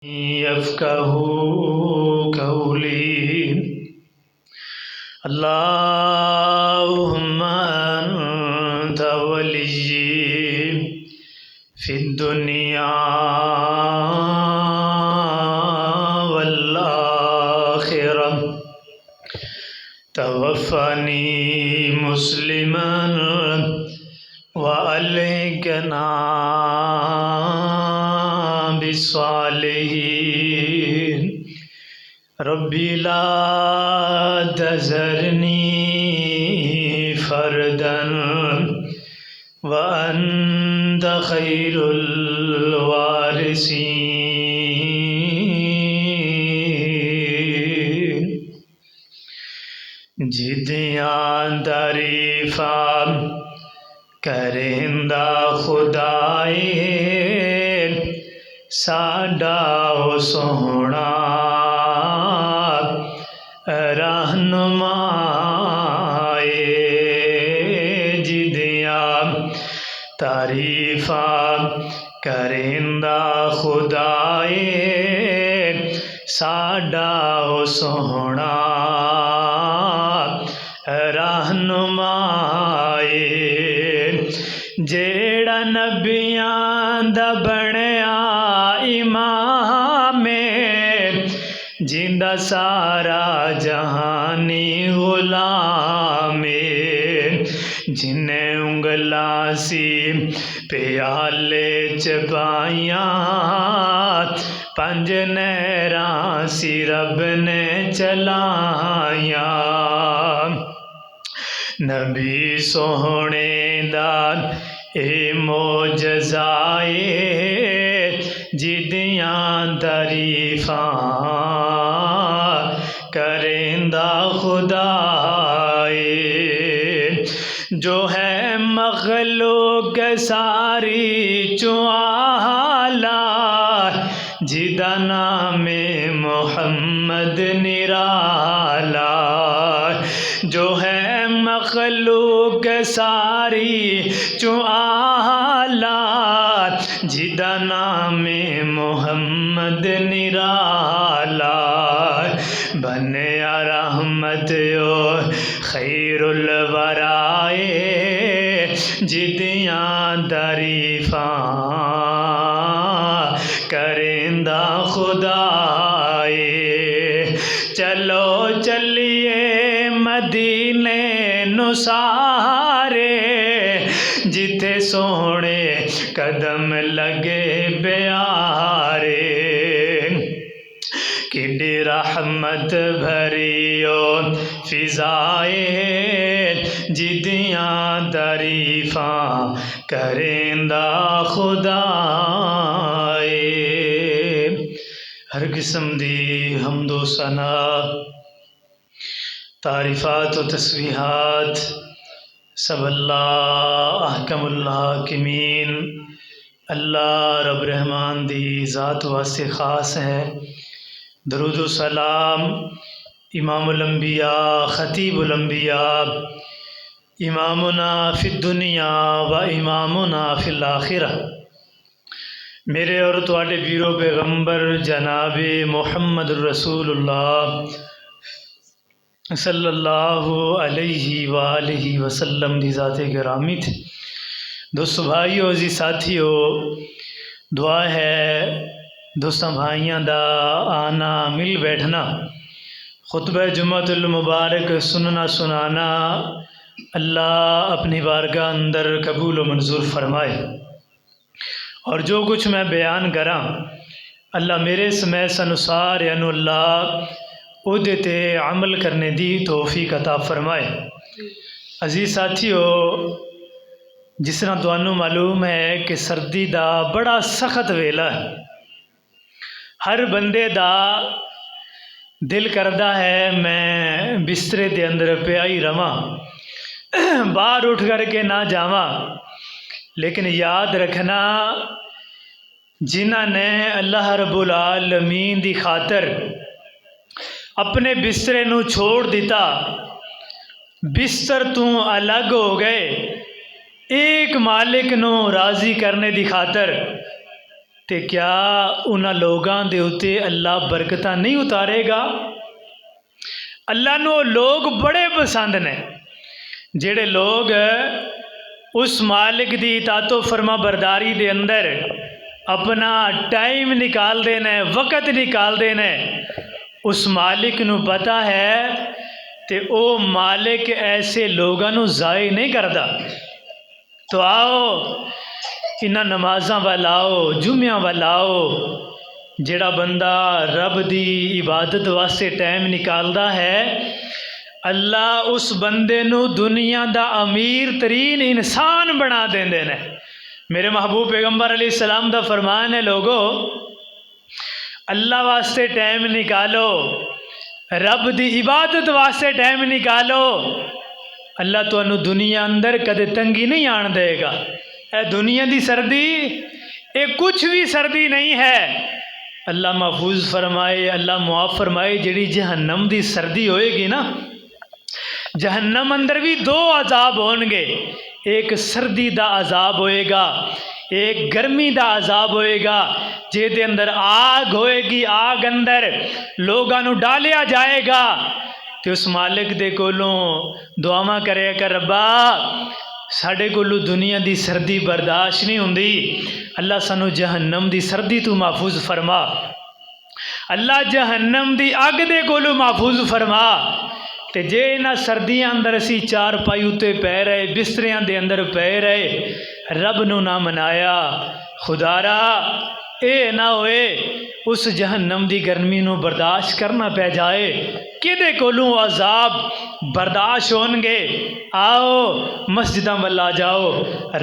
यफ़क़हू क़ौली। अल्लाहुम्मा अन्त वलिय्यी फ़िद्दुनिया वल आख़िरह तवफ़्फ़नी मुस्लिमन व अलहिक़ना बिस्सालिहीन। रब्बी ला तज़रनी फ़र्दन व अन्त ख़ैरुल वारिसीन। जिदियाँ तारीफ़ां करेंदा खुदाए साडा ओ सोहना रहनुमाए। जिदियाँ तारीफ़ां करेंदा खुदाए साडा ओ सोहना रहनुमाए। जेड़ा नबियां दा बनया इमामे जिंदा सारा जहानी गुलामे। जिन्हें उंगलां सी प्याले च पाइयां पंज नहरां सी रब ने चलाइयां। नबी सोहने दा ए मोजज़ाए जिदियां तारीफ़ां करेंदा खुदाए। जो है मखलूक सारी चो आला जिदा नामे मोहम्मद निराला। जो है मखलूक सारी चो आला जिदा नामे मोहम्मद निराला। बनया रहमत ओ खैरुल वराए जिदियां तारीफ़ां करेंदा खुदाए। चलो चलिए मदीने नु सारे जिथे सोहने कदम लगे प्यारे। किडी रहमत भरियो फिजाए जिदियां तारीफ़ां करेंदा खुदाए। हर किस्म दी हम्दो सना तारीफ़ात व तस्बीहात सब अल्लाह अहकमुल हाकिमीन अल्लाह रब रहमान दी ज़ात वास्ते ख़ास है। दरूद व सलाम इमामुल अंबिया ख़तीबुल अंबिया इमामुना फ़िद दुनिया व इमामुना फ़िल आखिरह मेरे और तुहाडे पीरो पैगंबर जनाबे मुहम्मद रसूलुल्लाह सल्लल्लाहु अलैहि वालिहि वसल्लम दी ज़ाते गिरामी थे। दोस्तों भाइयों जी साथियों, दुआ है दोस्तों भाइयों दा आना मिल बैठना खुतबा जुम्मतुल मुबारक सुनना सुनाना अल्लाह अपनी बारगाह अंदर कबूल व मंजूर फरमाए। और जो कुछ मैं बयान करा अल्लाह मेरे समैस अनुसार यानु अल्लाह उहदे ते अमल करने दी तौफीक अता फरमाए। अजीज साथियों, जिस तरह तुहानू मालूम है कि सर्दी दा बड़ा सख्त वेला है। हर बंदे दा दिल करदा है मैं बिस्तरे दे अंदर पिया ही रवां, बाहर उठ करके ना जावा। लेकिन याद रखना जिन्हां ने अल्लाह रब्बुल आलमीन दी खातर अपने बिस्तरे नू छोड़ दिता, बिस्तर तू अलग हो गए, एक मालिक नू राज़ी करने दी खातर तो क्या उन्हां लोगों के उत्ते अल्लाह बरकत नहीं उतारेगा। अल्लाह नूं लोग बड़े पसंद ने जिहड़े लोग उस मालिक की इतातो फरमा बरदारी दे अंदर अपना टाइम निकालते हैं, वक़्त निकालते हैं। उस मालिक नूं पता है तो वो मालिक ऐसे लोगों नूं ज़ाय नहीं करता। तो आओ इन्हां नमाज़ां वाल आओ, जुम्मियां वाल आओ। जिहड़ा बंदा रब दी इबादत वास्ते टाइम निकालता है, अल्लाह उस बंदे नूं दुनिया दा अमीर तरीन इंसान बना देंदे ने। मेरे महबूब पैगंबर अलैहिस्सलाम दा फरमान है, लोगो अल्लाह वास्ते टाइम निकालो, रब दी इबादत वास्ते टाइम निकालो। अल्लाह तुहानू दुनिया अंदर कदे तंगी नहीं आन देगा। ए दुनिया दी सर्दी ये कुछ भी सर्दी नहीं है। अल्लाह महफूज फरमाए, अल्लाह मुआफ़ फरमाए। जिहड़ी जहन्नम दी सर्दी होएगी ना, जहन्नम अंदर भी दो अजाब होंगे। एक सर्दी दा अजाब होएगा, एक गर्मी दा अजाब होएगा। जिहदे अंदर आग होएगी, आग अंदर लोगों नूं डालिया जाएगा। तो उस मालिक दे कोलों दुआवां करे कर, रब्बा साढ़े कोलों दुनिया दी सर्दी बर्दाश्त नहीं हुंदी, अल्लाह सानू जहन्नम दी सर्दी तू महफूज फरमा। अल्लाह जहन्नम दी अग दे कोलों महफूज फरमा। तो जे इन्हां सर्दियां अंदर असी चार पाई उत्ते पै रहे, बिस्तरियां दे अंदर पै रहे, रब नू ना मनाया, खुदारा ये ना होए उस जहन्नम दी गर्मी नू बर्दाश्त करना पै जाए, किदे कोलों अजाब बर्दाश्त होणगे। आओ मस्जिदां वल आ जाओ,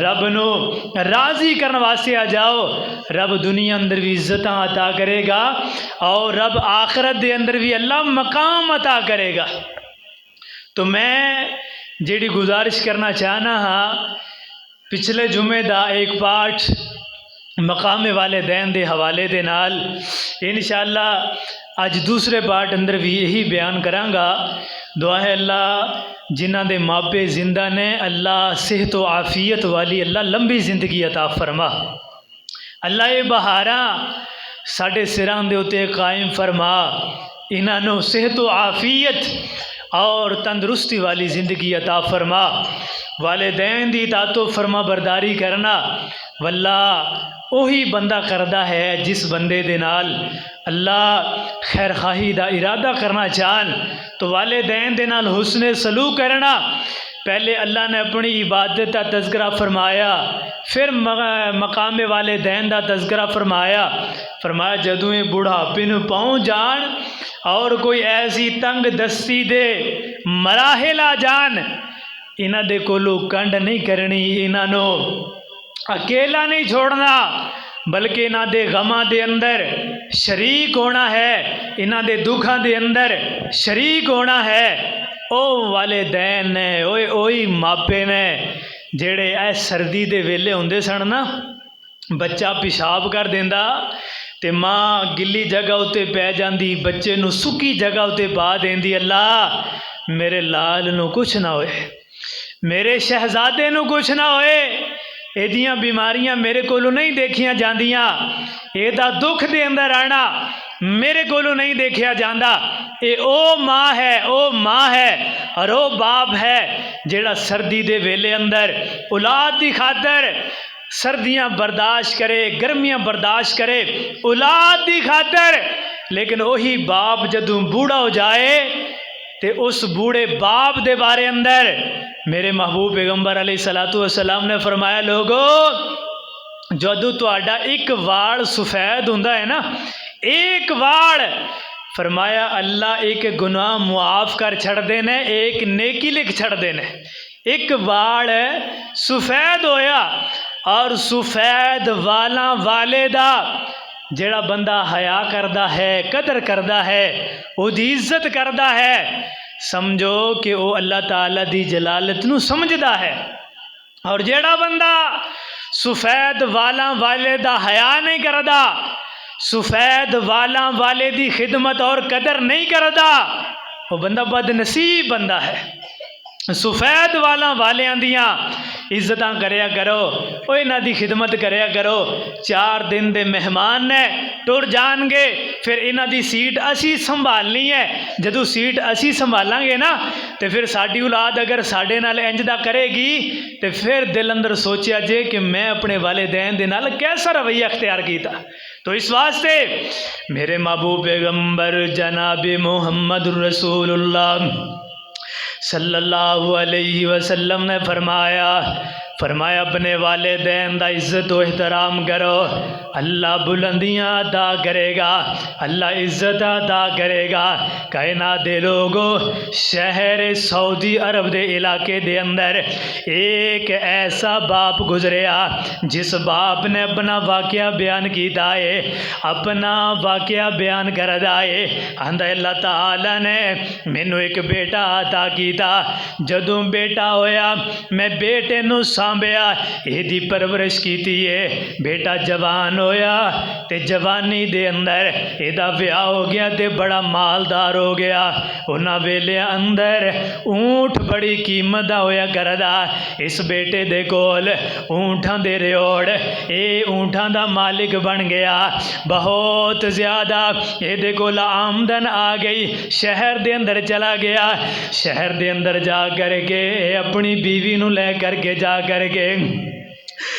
रब नू राज़ी करने वास्ते आ जाओ। रब दुनिया अंदर भी इज्जत अता करेगा और रब आखरत दे अंदर भी अल्लाह मकाम अता करेगा। तो मैं जिहड़ी गुजारिश करना चाहना हाँ, पिछले जुमे दा एक पाठ मकामे वालिदैन दे हवाले दे नाल इंशाअल्लाह अज दूसरे पार्ट अंदर भी यही बयान करांगा। दुआ है अल्लाह जिन्हां दे मापे जिंदा ने, अल्लाह सेहत व आफियत वाली अल्लाह लंबी जिंदगी अता फरमा। अल्लाह ये बहारा साढ़े सिरां दे उत्ते कायम फरमा। इन्हां नूं सेहत व आफियत और तंदरुस्ती वाली ज़िंदगी अता फरमा। वालिदैन दी इतातो फरमा बरदारी करना वल्ला वही बंदा करदा है जिस बंदे दे नाल अल्लाह खैर खाही दा इरादा करना चाहन। तो वालिदैन दे नाल हुस्ने सलूक करना। पहले अल्लाह ने अपनी इबादत का तज़किरा फरमाया, फिर मकामे वालिदैन दा तज़किरा फरमाया। फरमाया जदों ये बुढ़ापे नूं पहुँच जान और कोई ऐसी तंग दस्ती दे मराहिल आ जान, इन्हां दे कोलों कंड नहीं करनी, इन्हां नूं अकेला नहीं छोड़ना, बल्कि इन्हां दे गमां दे अंदर शरीक होना है, इन्हां दे दुखां दे अंदर शरीक होना है। ओ वालिदैन ने, ओही मापे ने जेड़े ऐ सर्दी दे वेले हुंदे सन ना, बच्चा पेशाब कर देंदा ते माँ गिली जगह उत्ते पै जाती, बच्चे नूं सुक्की जगह उत्ते पा देंदी। अल्लाह मेरे लाल नूं कुछ ना होए, मेरे शहजादे नूं कुछ ना होए, एदियां बीमारियां मेरे कोलों नहीं देखियां जांदियां, एदा दुख दे अंदर आना मेरे कोलों नहीं देखिया जांदा। ये ओ माँ है, ओ माँ है और ओ बाप है जेड़ा सर्दी दे वेले अंदर औलाद दी खातर सर्दियां बर्दाश्त करे, गर्मियां बर्दाश्त करे औलाद दी खातर। लेकिन वही बाप जदों बूढ़ा हो जाए तो उस बूढ़े बाप दे बारे अंदर मेरे महबूब पैगंबर अलैहिस्सलातु वस्सलाम ने फरमाया, लोगो जदों तुहाडा एक वाल सफेद हुंदा है ना, एक वाल, फरमाया अल्लाह एक गुनाह मुआफ़ कर छड़दे ने, एक नेकी लिख छड़दे ने। एक वाल सफेद होया और सफेद वाला वाले दा जेड़ा बंदा हया करदा है, कदर करदा है, उहदी इज्जत करदा है, समझो कि वो अल्लाह ताला दी जलालत नूं समझदा है। और जेड़ा बंदा सफेद वाला वाले दा हया नहीं करदा, सफेद वाला वाले दी खिदमत और कदर नहीं करदा, वो बंदा बदनसीब बंदा है। सफेद वालों वालियां दियां इज्जत करया करो, इन्हां दी खिदमत करया करो। 4 दिन दे मेहमान ने टुर जाणगे, फिर इन्हां दी सीट असी संभालनी है। जदों सीट असी संभालांगे ना तो फिर साडी औलाद अगर साडे नाल इंज दा करेगी तो फिर दिल अंदर सोचिया जे कि मैं अपने वालिदैन दे नाल कैसा रवैया अख्तियार कीता। तो इस वास्ते मेरे महबूब पैगंबर जनाब मुहम्मद रसूलुल्लाह सल्लल्लाहु अलैहि वसल्लम ने फरमाया अपने वालिदैन दा इज्जत व एहतराम करो, अल्लाह बुलंदियाँ अदा करेगा, अल्लाह इज्जत अदा करेगा। कायनात दे लोगो, शहर सऊदी अरब दे इलाके दे अंदर एक ऐसा बाप गुजरिया जिस बाप ने अपना वाकया बयान किया है, अपना वाकया बयान करदा है। आंदा अल्लाह ताला ने मैनू एक बेटा अता कीता, जदों बेटा होया मैं बेटे नू सांभिया, एदी परवरिश कीती है। बेटा जवान होया ते जवानी दे अंदर एदा विआह हो गया ते बड़ा मालदार हो गया। उन्हां वेले अंदर ऊंट बड़ी कीमत दा होया करदा। इस बेटे दे कोल ऊंटां दे रियोड़, ये ऊंटां दा मालिक बन गया। बहुत ज़्यादा एदे कोल आमदन आ गई। शहर दे अंदर चला गया, शहर दे अंदर जा करके अपनी बीवी नू लै करके जा करके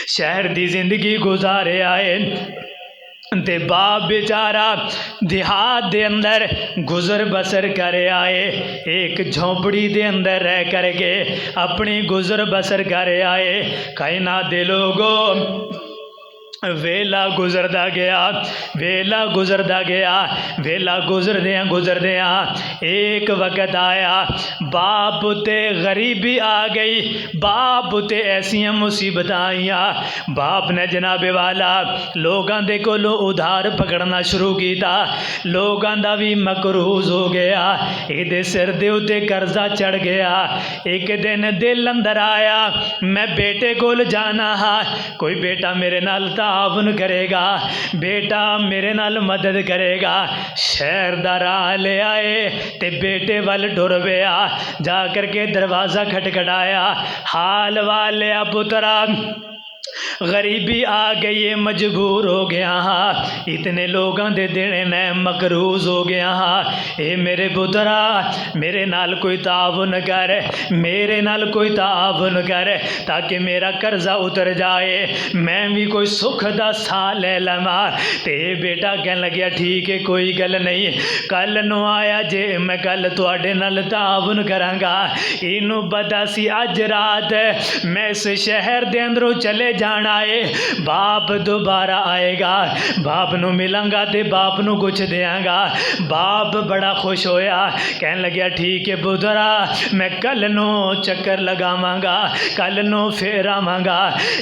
शहर दी जिंदगी गुजारे आए। ते बाप बेचारा देहात दे अंदर गुजर बसर कर आए, एक झोंपड़ी दे अंदर रह करके अपनी गुजर बसर कर आए। कायनात दे लोगों, वेला गुजरदा गया, वेला गुजरदा गया, वेला गुजरदियाँ एक वक्त आया, बाप ते गरीबी आ गई, बाप ते ऐसियां मुसीबत आईयां। बाप ने जनाबे वाला लोगों दे कोलों उधार पकड़ना शुरू किया, लोगों दा भी मकरूज हो गया, इहदे सिर दे उत्ते कर्जा चढ़ गया। एक दिन दिल अंदर आया, मैं बेटे कोल जाना हा, कोई बेटा मेरे नाल तावन करेगा, बेटा मेरे नाल मदद करेगा। शहर दा राह ले आए ते बेटे वाल टुर पिया, जा करके दरवाज़ा खटखटाया, हाल वाले पुत्रा गरीबी आ गई है, मजबूर हो गया हाँ, इतने लोगों दे देने ने मकरूज हो गया हाँ। ए मेरे पुत्रा मेरे नाल कोई ताउन कर, मेरे नाल कोई ताउन कर, ताकि मेरा कर्जा उतर जाए, मैं भी कोई सुख दा सा ले लवा। ते बेटा कह लग्या ठीक है कोई गल नहीं, कल नू आया जे मैं कल तुहाडे नाल ताउन करांगा। इनू पता सी अज रात मैं इस शहर दे अंदरों चले जाना है, बाप दोबारा आएगा, बाप नू मिलांगा ते बाप नू कुछ देंगा। बाप बड़ा खुश होया, कहन लग्या ठीक है पुत्रा मैं कल नू चक्कर लगावांगा, कल नू फिर आवांगा।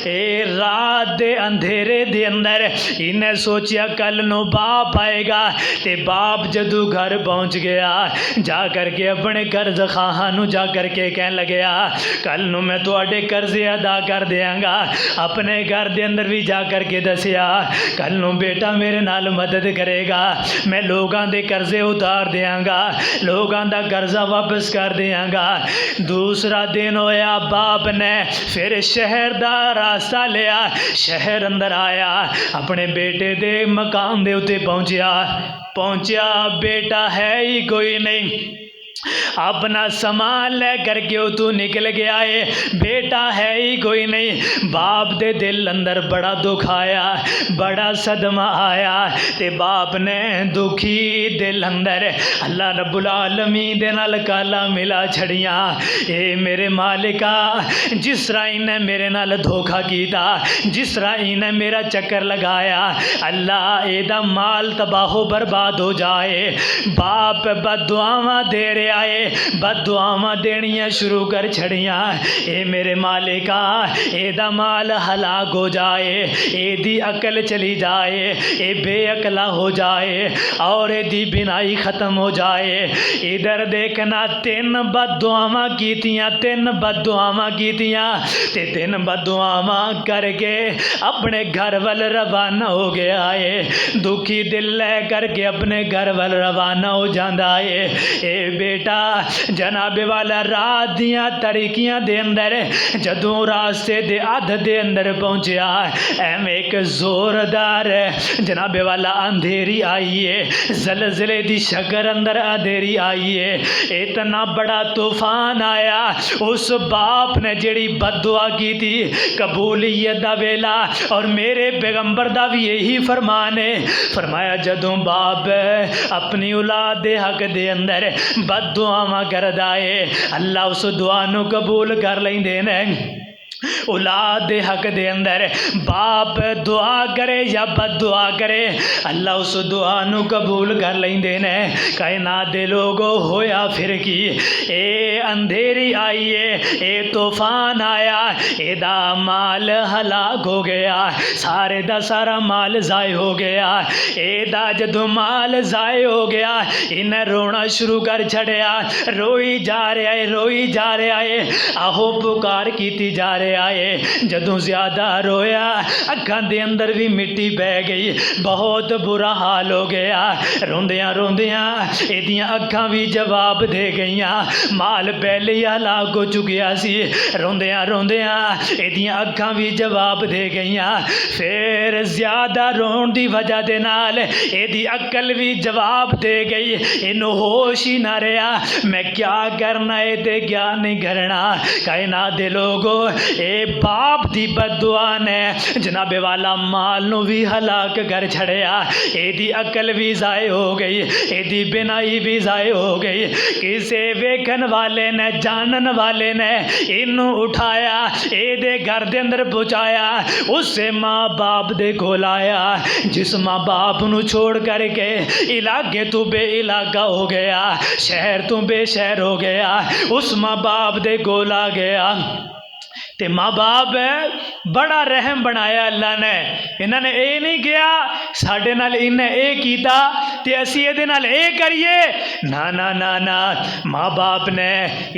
ए रात दे अंधेरे दे अंदर इन्हें सोचिया कल नू बाप आएगा, ते बाप जदू घर पहुंच गया, जा करके अपने कर्ज खाहां नू जा करके कहन लग्या कल नू मैं तुहाडे कर्जे अदा कर देंगा। अपने घर दे अंदर भी जा करके दसिया कल नू बेटा मेरे नाल मदद करेगा, मैं लोगों दे कर्जे उतार देंगा, लोगों दा कर्जा वापस कर देंगा। दूसरा दिन होया, बाप ने फिर शहर दा रास्ता लिया, शहर अंदर आया, अपने बेटे दे मकान दे उत्ते पहुंचा, बेटा है ही कोई नहीं, अपना सामान ले करके तू निकल गया है, बेटा है ही कोई नहीं। बाप दे दिल अंदर बड़ा दुख आया, बड़ा सदमा आया, ते बाप ने दुखी दिल अंदर अल्लाह रब्बुल आलमीन दे नाल काला मिला छड़ियां। ए मेरे मालिका जिस तरह इन्हें मेरे नाल धोखा किया, जिस तरह इन्हें मेरा चक्कर लगाया, अल्लाह एदा माल तबाहो बर्बाद हो जाए। बाप बददुआवां दे रहा आए, बददुआवां देनियां शुरू कर छड़ियां। ए मेरे मालिका एदा माल हलाक हो जाए, एदी अकल चली जाए, ए बेअकला हो जाए और एदी बिनाई खत्म हो जाए। इधर देखना 3 बददुआवां कीतियां, 3 बददुआवां कीतियां ते 3 बददुआवां करके अपने घर वाल रवाना हो गया है। दुखी दिल ले करके अपने घर वाल रवाना हो जाता है। ए बेटा बेटा जनाबे वाला रात दियां तरीकियां दे अंदर जदों रास्ते दे अध दे अंदर पहुंचा एवं एक जोरदार जनाबे वाला अंधेरी आई है, जलजले दी शक्ल अंदर अंधेरी आई है। इतना बड़ा तूफान आया, उस बाप ने जेड़ी बददुआ की थी कबूलियत दा वेला। और मेरे पैगंबर दा भी यही फरमान है, फरमाया जदों बाप अपनी औलाद दे हक दे अंदर बददुआवां करदा है अल्लाह उस दुआ नूं कबूल कर लैंदे ने। औलाद दे हक दे अंदर बाप दुआ करे या बद दुआ करे अल्लाह उस दुआ नूं कबूल कर लैंदे ने। कायनात दे लोगो होया फिर की, ए अंधेरी आई है, ए तूफान आया, एदा माल हलाक हो गया, सारे दा सारा माल ज़ाय हो गया। एदा जदों माल ज़ाय हो गया इन्हें रोना शुरू कर छड़िया, रोई जा रहा है, रोई जा रहा है, आहो पुकार कीती जा रहा है। जदों ज़्यादा रोया अखां दे अंदर भी मिट्टी बह गई, बहुत बुरा हाल हो गया। रोंदियां रोंदियां एदियां अखां भी जवाब दे गईयां, माल पहले ही हलाक हो चुकिया सी। रोंदियां रोंदियां एदियां अखां भी जवाब दे गईयां। फिर ज़्यादा रोण दी वजह दे नाल एदी अकल भी जवाब दे गई, इनू होश ही ना रहा मैं क्या करना है ते क्या नहीं करना। कायनात दे लोगो ए बाप दी बददुआ ने जनाबे वाला माल नू भी हलाक कर छड़िया, एदी अकल भी ज़ाय हो गई, एदी बिनाई भी ज़ाय हो गई। किसे वेखन वाले ने जानन वाले ने इनू उठाया, एदे घर दे अंदर पहुँचाया, उससे माँ बाप दे कोल आया। जिस माँ बाप नू छोड़ करके इलाके तू बे इलाका हो गया, शहर तू बेशहर हो गया, उस माँ बाप दे कोल आ गया। ते माँ बाप बड़ा रहम बनाया अल्लाह ने। इन्होंने ये नहीं किया साढ़े नाल इन्हें ये कीता ते असी ये नाल ये करिए, ना ना ना ना। माँ बाप ने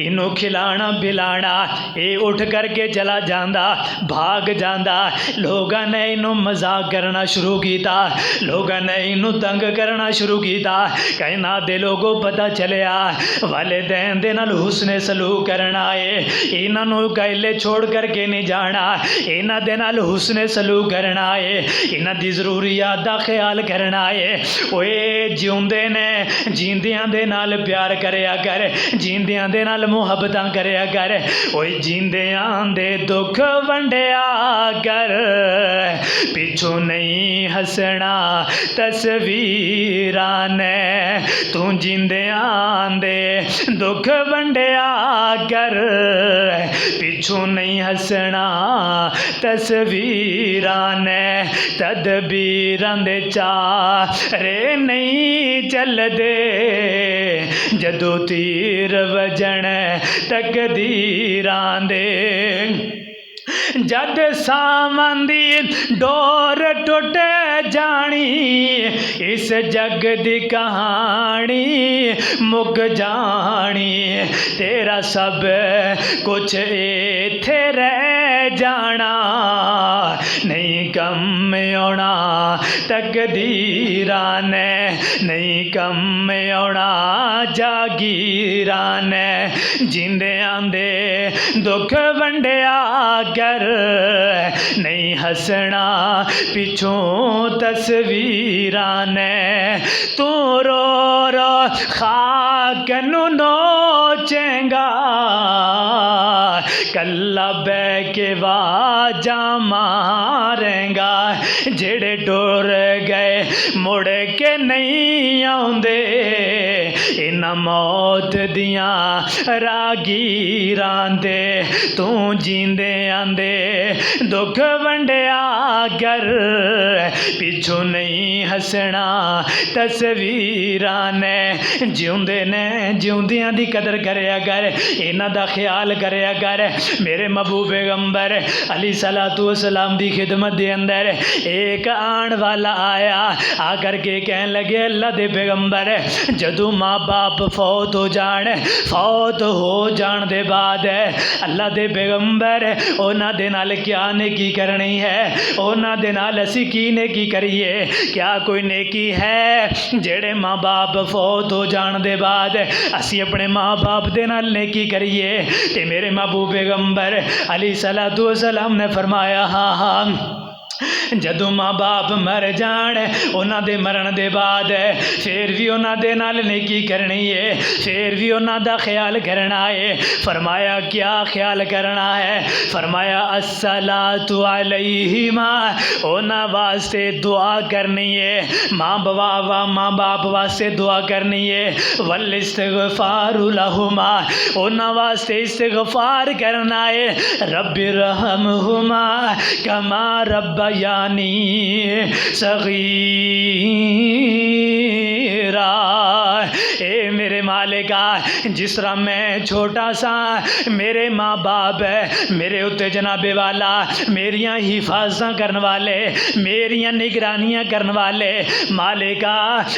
इनू खिलाना पिलाना, ये उठ करके चला जाता, भाग जाता। लोगों ने इनू मजाक करना शुरू किया, लोगों ने इनू तंग करना शुरू किया। कायनात दे लोगों पता चलिया वालिदैन दे नाल हुस्ने सलूक करना है, इन्हों गैले छोड़ करके नहीं जाना, इन्हां दे नाल हुस्ने सलूक करना है, इन्हां दी ज़रूरियात दा ख्याल करना है। ओए जिउंदे ने जींदियां दे नाल प्यार करया कर, जींदियां दे नाल मुहब्बतां करया कर। ओए जींदियां दे दुख वंडिया कर, पिछू नहीं हसना तस्वीरां ने। तू जींदियां दे दुख वंडिया कर, पिछू नहीं हसना तस्वीरां ने। तदबीरां दे चारे नहीं चलदे, जदों तीर वजण तकदीरां दे। जद सावन दी डोर टुट जानी, इस जग दी कहानी मुक जानी। तेरा सब कुछ इत्थे रह जाना, नहीं कम आना तकदीरां ने, नहीं कम आना जागीरां ने। जिंदियां दे दुख वंडिया कर, नहीं हसना पिछों तस्वीरां ने। तू रो रो खाक नू नोचेंगा, कल्ला बह के वाजा मारेंगा। जेड़े टुर गए मुड़ के नहीं आउंदे, इन्हां मौत दियां रागीरां दे। तू जींदे आंदे दुख वंडिया कर, पिछू नहीं हसना तस्वीरां ने। जिउंदे ने जिउंदियां दी कदर करया कर, इन्हां दा ख्याल करया कर। मेरे महबूब पैगंबर अली सलातु वसलाम दी खिदमत दे अंदर एक आन वाला आया, आकर के कहन लगे अल्लाह दे पैगंबर, जदों माँ बाप फौत हो जान दे बाद अल्लाह दे पैगंबर उन्हां दे नाल क्या नेकी करनी है, उन्हां दे नाल असी की नेकी करिए। क्या कोई नेकी है जेड़े माँ बाप फौत हो जान दे बाद असी अपने माँ बाप दे नाल नेकी करिए? ते मेरे महबूब पैगंबर अलैहिस्सलातु वस्सलाम ने फरमाया हाँ हाँ, जदों माँ बाप मर जान उन्हां दे मरण दे बाद फिर भी उन्हां दे नाल नेकी करनी है, फिर भी उन्हां दा ख्याल करना है। फरमाया क्या ख्याल करना है? फरमाया अस्सलातु अलैहिमा, उन्हां वास्ते दुआ करनी है, माँ बाप वास्ते दुआ करनी है। वल इस्तिगफारु लहुमा, उन्हां वास्ते इस्तिगफार करना है। रब्बिरहमहुमा कमा रब्बयानी सगीरा, ए मेरे मालिका जिस तरह मैं छोटा सा मेरे माँ बाप मेरे उत्ते जनाबे वाला मेरियां हिफाजत करने वाले मेरियां निगरानियां करने वाले, मालिका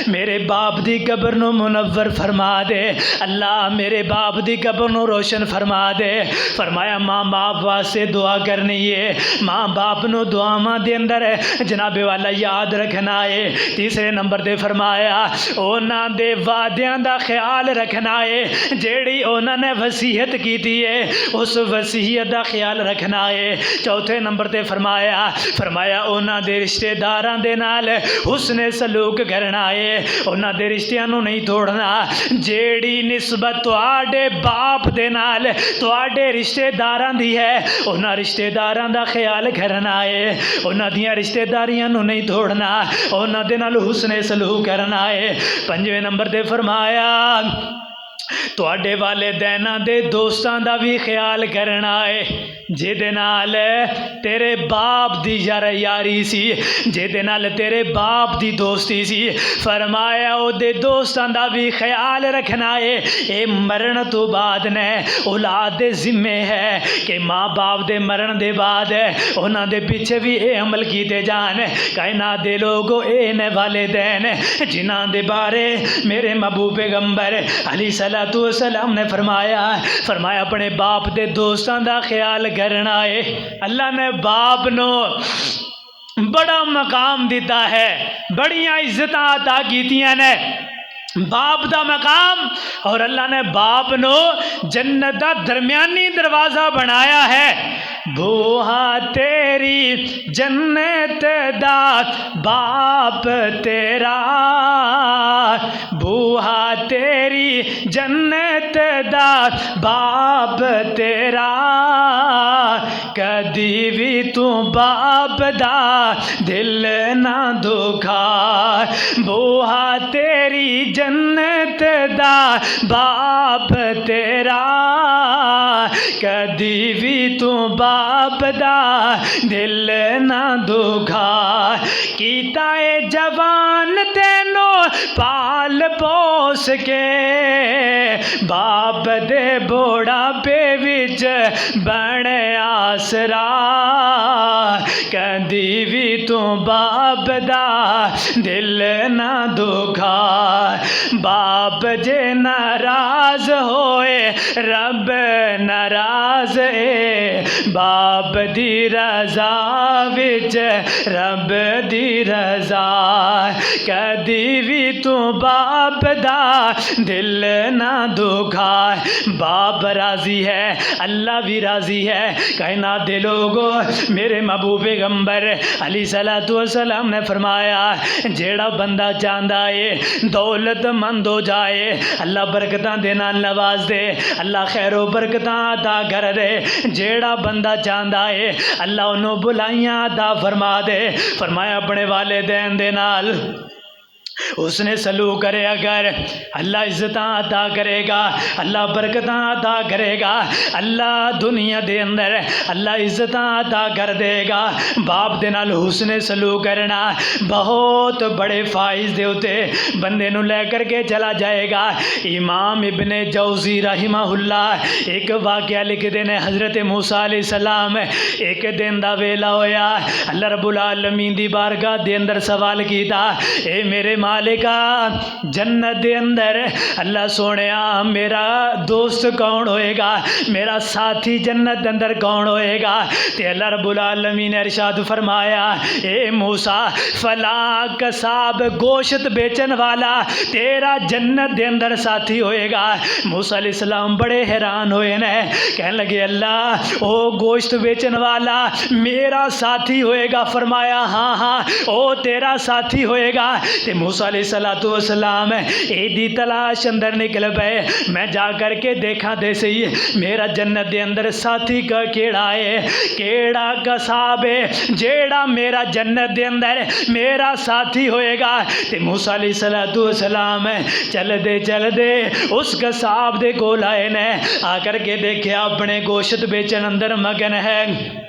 मेरे बाप दी कब्र नूं मुनव्वर फरमा दे, अल्लाह मेरे बाप दी कब्र नूं रोशन फरमा दे। फरमाया माँ बाप वास्ते दुआ करनी है, माँ बाप नूं दुआवां दे अंदर जनाबे वाला याद रखना है। तीसरे नंबर ते फरमाया उन्हां दे वादियां दा ख्याल रखना है, जेड़ी उन्होंने वसीयत की है उस वसीयत का ख्याल रखना है। चौथे नंबर ते फरमाया उन्होंने दे रिश्तेदारां दे नाल हुस्ने सलूक करना है, उन्होंने दे रिश्तियां नूं नहीं तोड़ना। जेड़ी निस्बत तुहाडे बाप दे नाल तुहाडे रिश्तेदारां दी है उन्हां रिश्तेदारां दा ख्याल करना है, उन्हां दियां रिश्तेदारियां नूं नहीं तोड़ना, उन्हां दे नाल हुस्ने सलूक करना है। पंजवें नंबर ते फरमाया तुहाडे वालिदैन दे दोस्तां दा भी ख्याल करना है, जिहदे नाल तेरे बाप दी यारी सी, जिहदे नाल तेरे बाप दी दोस्ती सी। फरमाया ओहदे दोस्तां दा भी ख्याल रखना है। ये मरण तो बाद ने औलाद दे जिम्मे है कि माँ बाप दे मरण दे बाद उन्हां दे पिछे भी ये अमल कीते जान। कायनात दे लोगो ये ने वालिदैन जिन्हां दे बारे मेरे महबूब पैगंबर अलैहिस्सलातु वस्सलाम ने फरमाया अपने बाप दे दोस्तां दा ख्याल करना है। अल्लाह ने बाप नो बड़ा मकाम दिता है, बड़ियां इज्जतां अता कीतियां ने बाप दा मकाम, और अल्लाह ने बाप नो जन्नत दा दरम्यानी दरवाज़ा बनाया है। बूहा तेरी जन्नत दा बाप तेरा, बूहा तेरी जन्नत दा बाप तेरा, कदी भी तू बाप दा दिल ना दुखा। बूहा तेरी जन्नत दा बाप तेरा, कदी भी तू बाप दा दिल ना दुखा। कीता ए जवान तेनो पाल पोस के, बाप दे बुढ़ापे विच बने आसरा, कदी भी तू बाप दा दिल ना दुखा। बाप जे नाराज होए रब नाराज है, बाप दी रजा विच रब दी रजा, कदी भी तू बाप दा दिल ना दुखा। बाप राजी है अल्लाह भी राजी है। कायनात दे लोगो मेरे महबूब पैगंबर अलैहिस्सलातु वस्सलाम ने फरमाया जेड़ा बंदा चाहता है दौलतमंद हो जाए अल्लाह बरकतां दे नाल नवाज दे, अल्लाह खैरो बरकतां अता कर दे। जेड़ा बंदा चाहता है अल्लाह उन्होंने बुलाइयां अता फरमा दे। फरमाया अपने वालिदैन दे नाल उसने सलूक करे अगर अल्लाह इज्जतां अता करेगा, अल्लाह बरकतां अता करेगा, अल्लाह दुनिया दे अंदर अल्लाह इज्जतां अता कर देगा। बाप दे नाल हुस्ने सलूक करना बहुत बड़े फाइज दे उते बंदे नूं लै करके चला जाएगा। इमाम इब्ने जौजी रहिमहुल्लाह एक वाक़या लिखते ने, हज़रत मूसा अलैहिस्सलाम एक दिन दा वेला होया, अल्लाह रब्बुल आलमीन दी बारगाह दे अंदर सवाल कीता, ए मेरे मालिका जन्नत दे अंदर अल्लाह सोने मेरा दोस्त कौन होएगा, मेरा साथी जन्नत दे अंदर कौन होएगा। ते अल्लाह रब्बुल आलमीन ने इरशाद फरमाया, ए मूसा फला कसाब गोश्त बेचन वाला तेरा जन्नत दे अंदर साथी होएगा। मूसा अलैहिस्सलाम बड़े हैरान होए ने, कहने लगे अल्लाह ओ गोश्त बेचन वाला मेरा साथी होएगा। फरमाया हाँ हाँ ओ तेरा साथी होएगा। ते मूसा अलैहिस्सलातु वस्सलाम एदी तलाश अंदर निकल पे, मैं जा कर के देखा दे सही मेरा जन्नत दे अंदर साथी का केड़ा है, केड़ा कसाब है जेड़ा मेरा जन्नत दे अंदर मेरा साथी होएगा। ते मूसा अलैहिस्सलातु वस्सलाम चल दे उस कसाब दे कोल आए ने, आकर के देखा अपने गोश्त बेचन अंदर मगन है।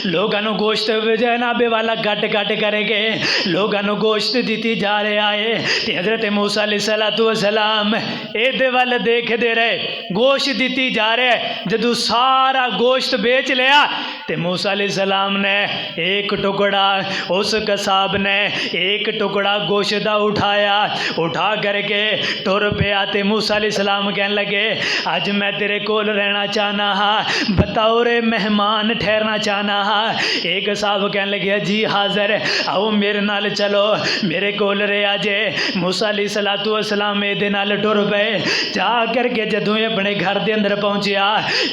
लोगों गोश्त जनाबे वाला कट करेंगे, लोगों गोश्त दी जा रहा है। तो हज़रत मूसा अलैहिस्सलातु वस्सलाम एदे वाल देखते रहे, गोश्त दी जा रहा है। जदों सारा गोश्त बेच लिया तो मूसा अलैहिस्सलाम ने एक टुकड़ा, उस कसाब ने एक टुकड़ा गोश्त का उठाया, उठा करके टुर पिया। तो मूसा अलैहिस्सलाम कहने लगे अज मैं तेरे कोल रहना चाहना हाँ, बतौर मेहमान ठहरना चाहना हाँ। एक साहब कहने लगे जी हाज़र, आओ मेरे नाल चलो, मेरे कोल रहा जे। मूसा अलैहिस्सलातु वस्सलाम दे नाल टुर पे, जा करके जदों अपने घर के अंदर पहुंचिया,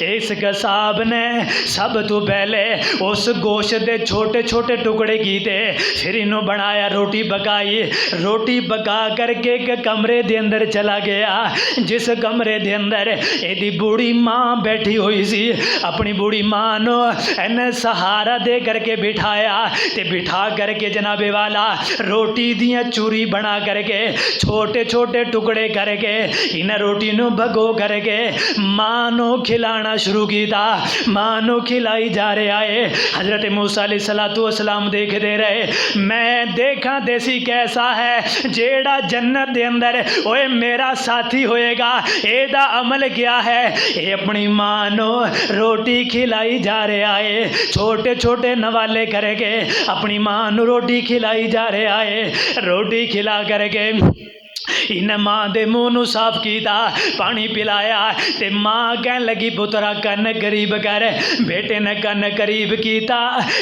इस कसाब ने सब तो पहले उस गोश्त के छोटे छोटे टुकड़े कीते, फिर इन्हों बनाया, रोटी पकाई, रोटी पका करके एक कमरे के अंदर चला गया, जिस कमरे के अंदर एदी बूढ़ी माँ बैठी हुई सी। अपनी बूढ़ी माँ नो इन्हें सहारा दे करके बिठाया, ते बिठा करके जनाबे वाला रोटी दियाँ चूरी बना करके छोटे छोटे टुकड़े करके इन्हें रोटी नू भगो करके माँ नू खिलाना शुरू किया। माँ नू खिलाई जा रहा है। हज़रत मूसा अलैहिस्सलातु वस्सलाम देखते रहे, मैं देखा देसी कैसा है जेड़ा जन्नत दे अंदर ओए मेरा साथी होएगा, एदा अमल क्या है। ये अपनी माँ नू रोटी खिलाई जा रहा है, छोटे छोटे नवाले करके अपनी माँ नू रोटी खिलाई जा रहा है। रोटी खिला करके इन्हें माँ दे मुँह नू साफ किया, पानी पिलाया। ते माँ कह लगी पुत्रा कन करीब कर, बेटे ने कन करीब किया।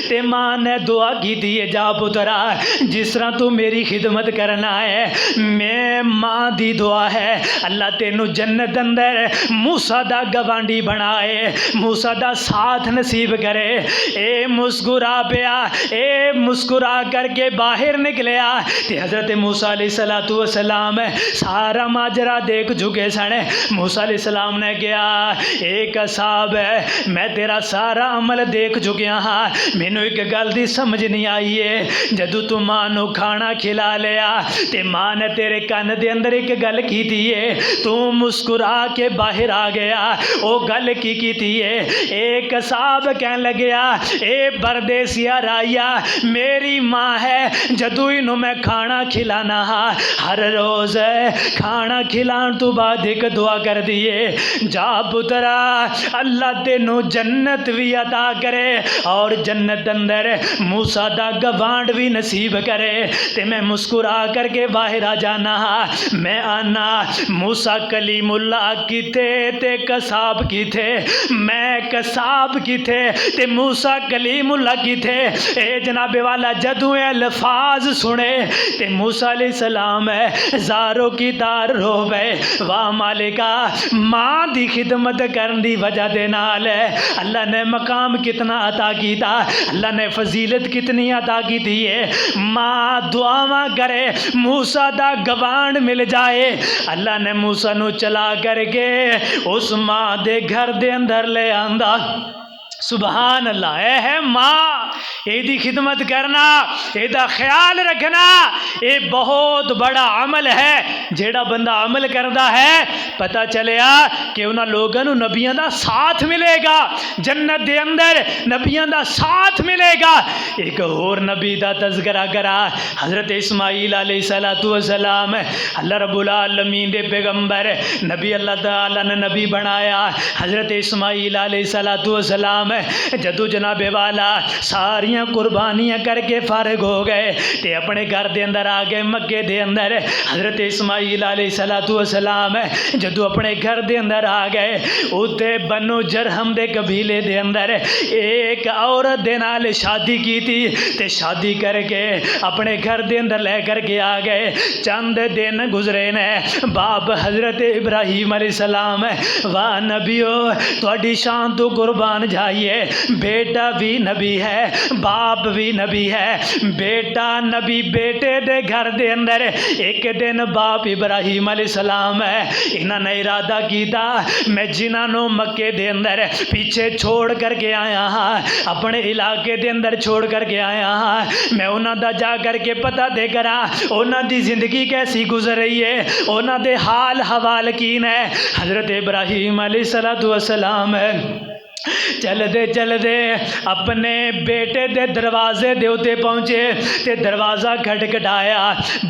ते माँ ने दुआ की थी, जा पुत्रा जिस तरह तू मेरी खिदमत करना है, मैं माँ दी दुआ है अल्लाह तेनू जन्नत अंदर मूसा दा गवांडी बनाए, मूसा दा साथ नसीब करे। ए मुस्कुरा पिया, ए मुस्कुरा करके बाहर निकलिया। ते हज़रत मूसा अलैहिस्सलातु वस्सलाम सारा माजरा देख चुके सन। मूसा अलैहिस्सलाम ने कहा एक साहब है, मैं तेरा सारा अमल देख चुकिया हाँ, मैनू एक गल दी समझ नहीं आई है। जदों तू माँ नू खाना खिला लिया ते माँ ने तेरे कन दे अंदर एक गल की थी है, तू मुस्कुरा के बाहर आ गया। वो गल की थी है, एक साहब कह लग्या ए परदेसिया राइया मेरी माँ है, जदों इनू मैं खाना खिलाना हाँ, हर रोज खाना खिलाने तो बाद एक दुआ कर दिए, जा पुत्रा अल्लाह तेनू जन्नत भी अता करे और जन्नत अंदर मूसा दा गवांड भी नसीब करे। ते मैं मुस्कुरा करके बाहर आ जाना हाँ। मैं आना मूसा कलीमुल्लाह किथे ते कसाब किथे, मैं कसाब किथे ते मूसा कलीमुल्लाह किथे। ए जनाबे वाला जदों अल्फाज सुने ते मूसा अलैहिस्सलाम ज़ारों की तार रोवे, वाह मालिका माँ दी खिदमत करने दी वजह दे नाल अल्लाह ने मकाम कितना अता किया, अल्लाह ने फजीलत कितनी अता की थी है। माँ दुआवा करे मूसा दा गवांड मिल जाए, अल्लाह ने मूसा नू चला करके उस माँ दे घर दे अंदर ले आंदा। सुभान अल्लाह। है माँ एदी खिदमत करना, एदा ख्याल रखना, ये बहुत बड़ा अमल है। जेड़ा बंदा अमल करता है पता चलिया कि उन्होंने लोगों को नबियों का साथ मिलेगा, जन्नत के अंदर नबियों का साथ मिलेगा। एक होर नबी का तज़किरा करा, हज़रत इस्माईल अलैहिस्सलातु वस्सलाम अल्लाह रब्बुल आलमीन दे पैगंबर नबी, अल्लाह ताला ने नबी बनाया। हज़रत इस्माईल अलैहिस्सलातु वस्सलाम जदों जनाबे वाला सारी सारियां कुर्बानियां करके फारग हो गए ते अपने घर दे अंदर आ गए। मक्के दे अंदर हज़रत इस्माईल अलैहिस्सलातु वस्सलाम जदों अपने घर दे अंदर आ गए, उत्ते बनु जरहम दे कबीले दे अंदर एक औरत दे नाल शादी की थी ते शादी करके अपने घर दे अंदर ले करके आ गए। चंद दिन गुजरे ने, बाप हज़रत इब्राहीम अलैहिस्सलाम वाह नबियो तुहाडी शान तो कुर्बान जाइए, बेटा भी नबी है, बाप भी नबी है। बेटा नबी बेटे दे घर दे अंदर एक दिन बाप इब्राहीम अलैहिस्सलाम इन्होंने इरादा किया, मैं जिन्होंने मक्के दे अंदर पीछे छोड़ करके आया हाँ, अपने इलाके दे अंदर छोड़ करके आया हाँ, मैं उन्हों का जा करके पता दे करा उन्हों की जिंदगी कैसी गुजर रही है, उन्हों के हाल हवाल की ने। हज़रत इब्राहीम अलैहिस्सलातु वस्सलाम चलते चलते अपने बेटे दे दरवाजे दे उत्ते पहुँचे ते दरवाज़ा खटखटाया।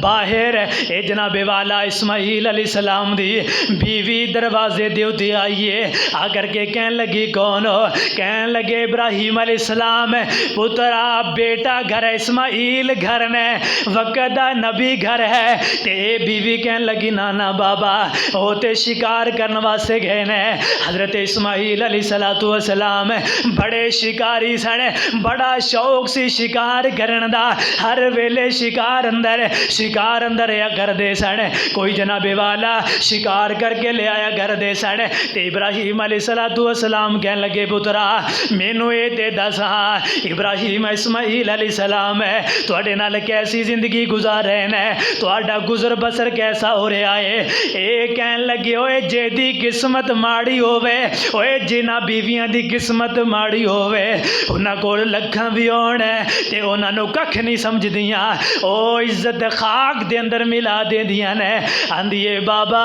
बाहर ए जनाबे वाला इस्माईल अलैहिस्सलाम दी बीवी दरवाजे दे उत्ते आइए, आकर के कहन लगी कौन हो? कहन लगे इब्राहीम अलैहिस्सलाम पुत्रा बेटा घर है, इस्माईल घर ने, वक़्त दा नबी घर है। ते बीवी कहन लगी ना ना बाबा वो तो शिकार करने वास्ते गए ने। हज़रत इस्माईल अलैहिस्सलातु सलाम बड़े शिकारी सन, बड़ा शौक सी शिकार करने दा, हर वेले शिकार अंदर या करते सन। कोई जनाबे वाला शिकार करके ले आया करते सन। ते इब्राहीम अलैहिस्सलातु वस्सलाम कहन लगे पुत्रा मैनू ये ते दस हाँ इब्राहीम इस्माईल अलैहिस्सलाम तुहाडे नाल कैसी जिंदगी गुजार रहे ने, तुहाडा गुजर बसर कैसा हो रहा है? ये कहन लगे ओए जेदी किस्मत माड़ी होवे, ओए जिन्हां बीवियां दी किस्मत माड़ी होवे उन्हां कोल लखां भी होण ते उन्हां नूं कख नहीं समझदियां, ओ इज्जत खाक दे अंदर मिला देंदियां ने। आंदिए बाबा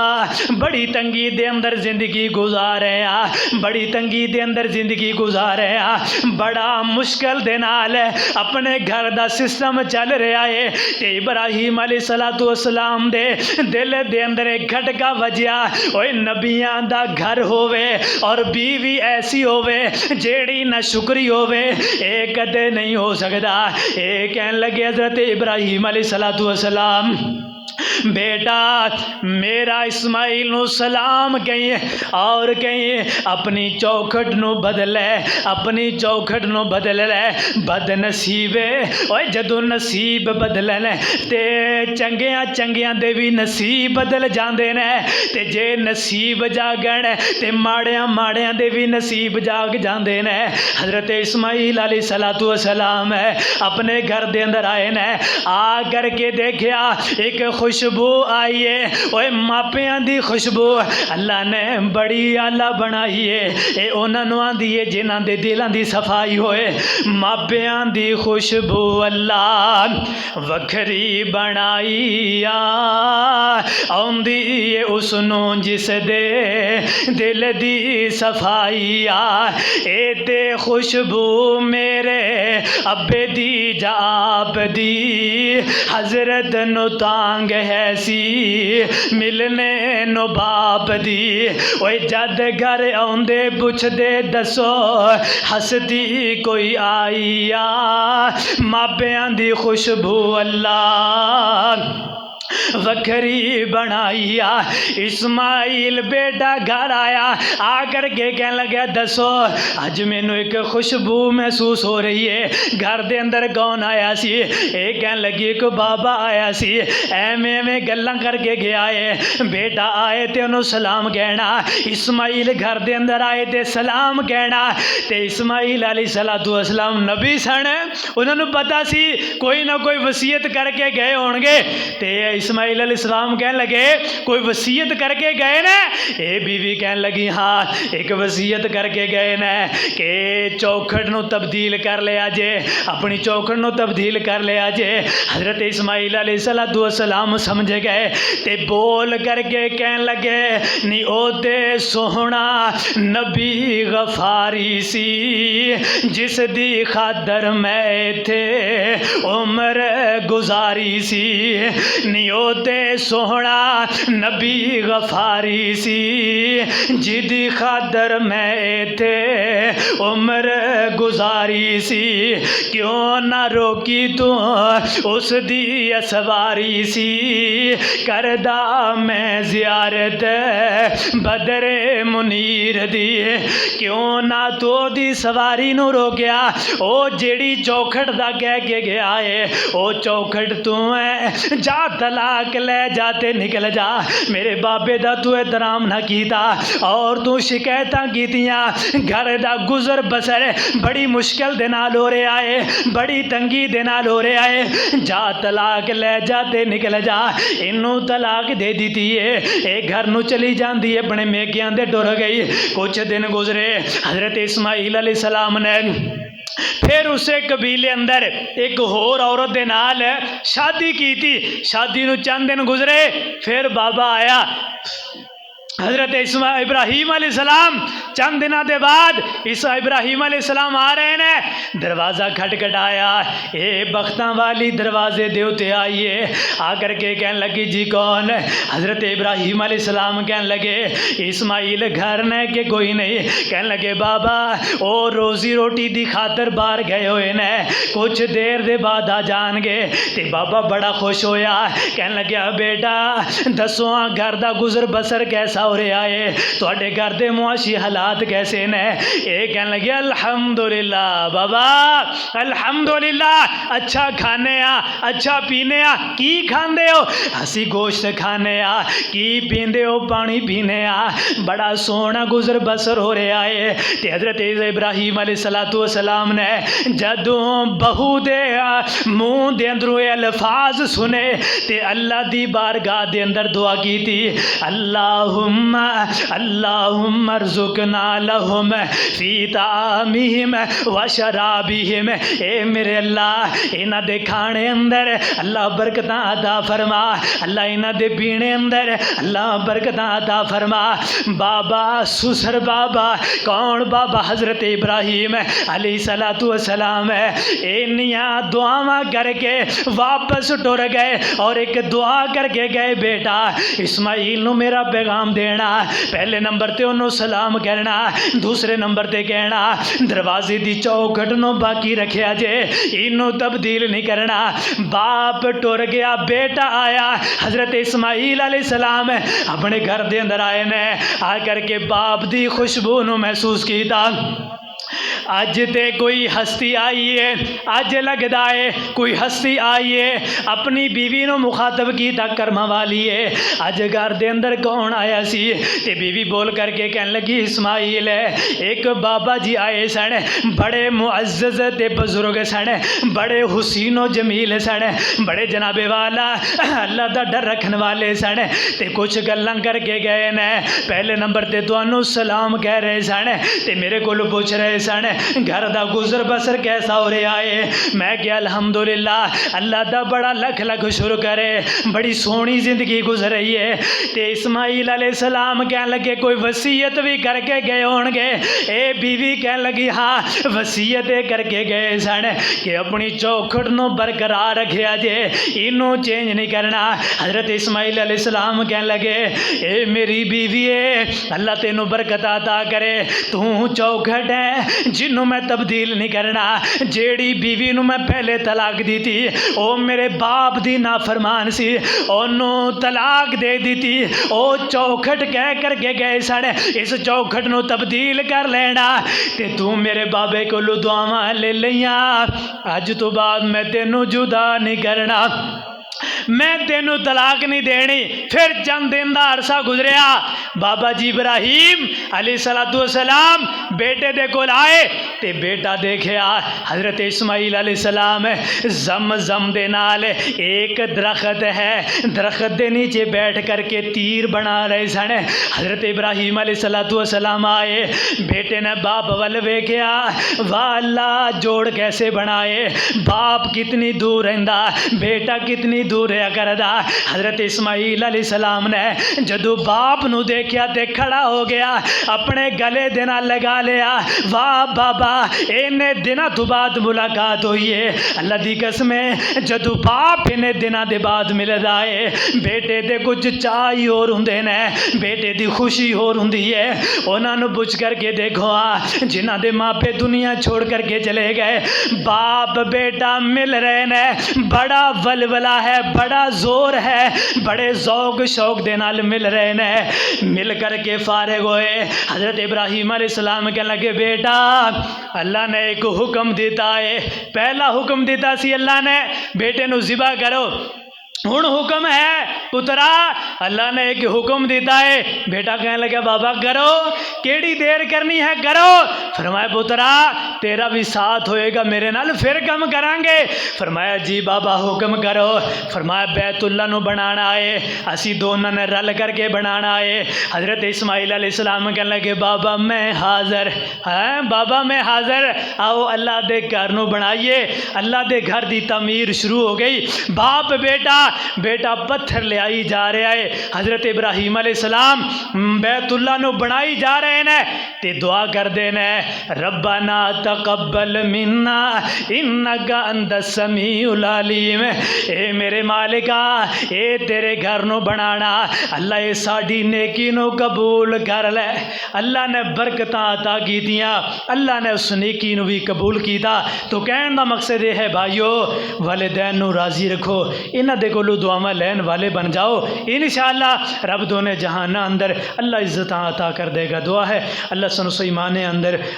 बड़ी तंगी दे अंदर जिंदगी गुजार रहे आ, बड़ी तंगी दे अंदर जिंदगी गुजार रहे आ, बड़ा मुश्किल दे नाल अपने घर दा सिस्टम चल रहा है। ते इब्राहीम अलैहिस्सलातु वस्सलाम दे दिल दे अंदर एक खटका वजया, ओए नबियां दा घर होवे और बीवी ऐसी होवे जेड़ी ना शुक्री होवे, ये कदे नहीं हो सकता। ये कहन लगे हज़रत इब्राहीम अलैहिस्सलातु वस्सलाम बेटा मेरा इस्माईल नू सलाम कहिए और कहिए अपनी चौखट नू बदले, अपनी चौखट नू बदल ले। बदनसीबे ओए जदों नसीब बदले ने ते चंगियां चंगियां दे भी नसीब बदल जाते ने, ते जे नसीब जागण ते माड़ियां माड़ियां दे भी नसीब जाग जाते ने। हज़रत इस्माईल अलैहिस्सलातु वस्सलाम अपने घर दे अंदर आए ने, आ करके देखिया एक खुशबू आई है, ओए मापियां दी खुशबू अल्लाह ने बड़ी आला बनाई है। ये उन्होंने आंदी है जिन्हां दे दिलां दी सफाई होए, मापियां दी खुशबू अल्लाह वखरी बनाई आउंदी है उसनू जिस दे दिल दी सफाई आ। ए ते खुशबू मेरे अब्बे दी जाप दी हजरत नु तांग है सी मिलने नु बाप दी। ओए जद घर आउंदे पुछदे दसो हसदी कोई आई आ, मापियां दी खुशबू अल्लाह वखरी बनाई आ। इस्माईल बेटा घर आया, आकर के कहने लगा दसो अज मैनू एक खुशबू महसूस हो रही है, घर दे अंदर कौन आया सी? ये कहने लगी एक बाबा आया सी, एवें एवें गल्लां करके गया है। बेटा आए ते उन्होंने सलाम कहना, इस्माईल घर दे अंदर आए ते सलाम कहना। ते इस्माईल अलैहिस्सलातु वस्सलाम नबी सन, उन्होंने पता सी कोई ना कोई वसीयत करके गए होंगे। ते इस्माईल अलैहिस्सलाम कहन लगे कोई वसीयत करके गए ने? ये बीवी कहन लगी हाँ एक वसीयत करके गए ने कि चौखट नू तब्दील कर लिया जे, अपनी चौखट नू तब्दील कर लिया जे। हज़रत इस्माईल अलैहिस्सलातु वस्सलाम समझ गए ते बोल करके कहन लगे नी ओ ते सोहना नबी गफारी सी जिस दी खातर मैं थे उम्र गुजारी सी, नी यो ते सोहना नबी गफारी सी जिदी खातर मैं इत्थे उम्र गुजारी सी क्यों ना रोकी तू उस दी सवारी सी करदा मैं जियारत बदरे मुनीर दी क्यों ना तो दी सवारी नू रोकिया ओ जेड़ी चौखट दा कह के गया है ओ चौखट तू है जा तलाक ले जाते निकल जा मेरे बाबे दा तू एहतराम ना कीता और तू शिकायतां कीतियां घर दा गुजर बसर बड़ी मुश्किल दे नाल हो रहा है बड़ी तंगी दे नाल हो रहा है जा तलाक ले जाते निकल जा इनू तलाक दे दी है ये घर नू चली जाती है अपने मेकियां दे टुर गई कुछ दिन गुजरे हजरत इस्माइल अलैहिस्सलाम ने फिर उसे कबीले अंदर एक होर औरत दे नाल शादी की थी शादी नू चंद दिन गुजरे फिर बाबा आया हजरत इब्राहीम अलैहिस्सलाम चंद दिनों के बाद इब्राहीम अलैहिस्सलाम आ रहे हैं दरवाज़ा खटखटाया ए बख्तां वाली दरवाजे दे उत्ते आइए आकर के कहने लगी जी कौन हजरत इब्राहीम अलैहिस्सलाम कहने लगे इस्माइल घर ने कि कोई नहीं कहने लगे बाबा ओ रोजी रोटी दी खातर बाहर गए हुए ने कुछ देर दे बाद आ जाएंगे ते बाबा बड़ा खुश होया कहने लगे बेटा दसो घर दा गुजर बसर कैसा हो रहा है तुहाडे घर दे मुआशी हालात कैसे ने ये कहने लगे अल्हम्दुलिल्लाह बाबा अल्हम्दुलिल्लाह अच्छा खाने अच्छा पीने की खांदे हो असी गोश्त खाने की पींदे हो पानी पीने बड़ा सोहना गुजर बसर हो रहा है ते हजरत इब्राहीम अलैहिस्सलाम ने जदों बहू दे मुंह दे अंदरों अल्फाज सुने ते अल्लाह दी बारगाह दे अंदर दुआ की थी अल्लाहुम्मा अल्लाहुम्मा अर्जुकना लहुम फी तामिहिम व शराबिहिम ए मेरे अल्लाह इन्हां दे खाने अंदर अल्लाह बरकतां अता फरमा अल्लाह इन्हां दे पीने अंदर अल्लाह बरकतां अता फरमा बाबा सुसर बाबा कौन बाबा हजरत इब्राहीम अलैहिस्सलातु वस्सलाम इन्नियां दुआवां करके वापस टुर गए और एक दुआ करके गए बेटा इस्माइल नू मेरा पैगाम देना पहले नंबर ते उन्होंने सलाम कहना दूसरे नंबर ते कहना दरवाजे की चौखट नू बाकी रखिया जे इनू तब्दील नहीं करना बाप टुर गया बेटा आया हजरत इस्माइल अलैहिस्सलाम अपने घर दे अंदर आए ने आ करके बाप दी खुशबू नू महसूस किया अज ते कोई हस्ती आई है अज लगता है कोई हस्ती आई है अपनी बीवी नू मुखातब कीता कर्मा वाली है अज घर दे अंदर कौन आया सी ते बीवी बोल करके कहने लगी इस्माइल एक बाबा जी आए सन बड़े मुअज़्ज़ज़ ते बुजुर्ग सन बड़े हुसीनो जमील सन बड़े जनाबे वाला अल्लाह दा डर रखने वाले सन ते कुछ गल्लां करके गए ने पहले नंबर ते तुहानू सलाम कह रहे सन ते मेरे को पूछ रहे सन घर दा गुजर बसर कैसा हो रहा है मैं क्या अल्हम्दुलिल्लाह अल्लाह दा बड़ा लख लख शुक्र करे बड़ी सोहनी जिंदगी गुजर रही है ते इस्माइल अलैहिस्सलाम कहने लगे कोई वसीयत भी करके गए होंगे ए बीवी कहने लगी हाँ वसीयत करके गए सन कि अपनी चौखट नू बरकरार रखिया जे इनू चेंज नहीं करना हजरत इस्माइल अलैहिस्सलाम कहने लगे ए मेरी बीवी है अल्लाह तेनू बरकत अता करे तू चौखट है जिन्हों मैं तब्दील नहीं करना जेड़ी बीवी नू मैं पहले तलाक दी थी ओ मेरे बाप दी नाफरमान सी ओनू तलाक दे दी थी ओ चौखट कह करके गए सन इस चौखट नू तब्दील कर लेना ते तू मेरे बाबे को दुआवां ले लिया अज तो बाद मैं तेनू जुदा नहीं करना मैं तेनू तलाक नहीं देनी फिर चंद दिन का अरसा गुजरिया बाबा जी इब्राहीम अलैहिस्सलाम बेटे दे कोल आए ते बेटा देखिया हजरत इस्माइल अलैहिस्सलाम जम दे नाल एक दरख्त है दरख्त दे नीचे बैठ करके तीर बना रहे सन हजरत इब्राहीम अलैहिस्सलाम आए बेटे ने बाप वल वेख्या वाह अल्लाह जोड़ कैसे बनाए बाप कितनी दूर रहिंदा बेटा कितनी दूर होया करदा। हज़रत इस्माईल अलैहिस्सलाम ने जदों बाप नूं देखिया ते खड़ा हो गया, अपने गले दे नाल लगा लिया। वाह बाबा, इन्ने दिनां तो बाद मुलाकात हुई है। अल्लाह दी कसम है, जदों बाप इन्ने दिनां दे बाद मिलदा है, बेटे दे कुछ चाह ही होर हुंदे ने, बेटे दी खुशी होर हुंदी है। उन्हां नूं पुछ करके देखो, जिन्हां दे मापे दुनिया छोड़ करके चले गए, बाप बेटा मिल रहे ने, बड़ा वलवला है, बड़ा जोर है, बड़े ज़ौक शौक दे नाल मिल रहे ने। मिल करके फारिग होए, हज़रत इब्राहीम अलैहिस्सलाम कहने लगे, बेटा अल्लाह ने एक हुक्म दिता है, पहला हुक्म दिता सी अल्लाह ने, बेटे नूं ज़िबा करो। हुण हुक्म है पुत्रा, अल्लाह ने एक हुक्म दिता है। बेटा कहने लगा, बाबा करो, केड़ी देर करनी है करो। फरमाया, पुत्रा तेरा भी साथ होएगा मेरे नाल, फिर कम करांगे। फरमाया, जी बाबा हुक्म करो। फरमाया, बैतुल्ला नूं बनाना है, असी दोनों ने रल करके बनाना है। हज़रत इस्माईल अलैहिस्सलाम कहने लगे, बाबा मैं हाज़र, हैं बाबा मैं हाज़र, आओ अल्लाह दे घर नूं बनाइए। अल्लाह दे घर दी तमीर शुरू हो गई। बाप बेटा पत्थर ले आई जा रहा है। हज़रत इब्राहीम अलैहिस्सलाम बैतुल्ला नूं बनाई जा रहे ने ते दुआ करदे ने, रब्बना तकब्बल मिन्ना इन्नका अंतस समीउल अलीम। ए मेरे मालिका, ए तेरे घर नूं बनाना, अल्लाह ए साडी नेकी नूं कबूल कर ले। अल्लाह ने बरकतां अता कीतियां, अल्लाह ने उस नेकी नूं भी कबूल कीता। तो कहने का मकसद यह है भाईओ, वालिदैन नूं राज़ी रखो, इन्हां दे कोलों दुआवां लैन वाले बन जाओ। इंशाअल्लाह रब दोने जहाना अंदर अल्लाह इज्जत अता कर देगा। दुआ है अल्लाह सनु सईमाने अंदर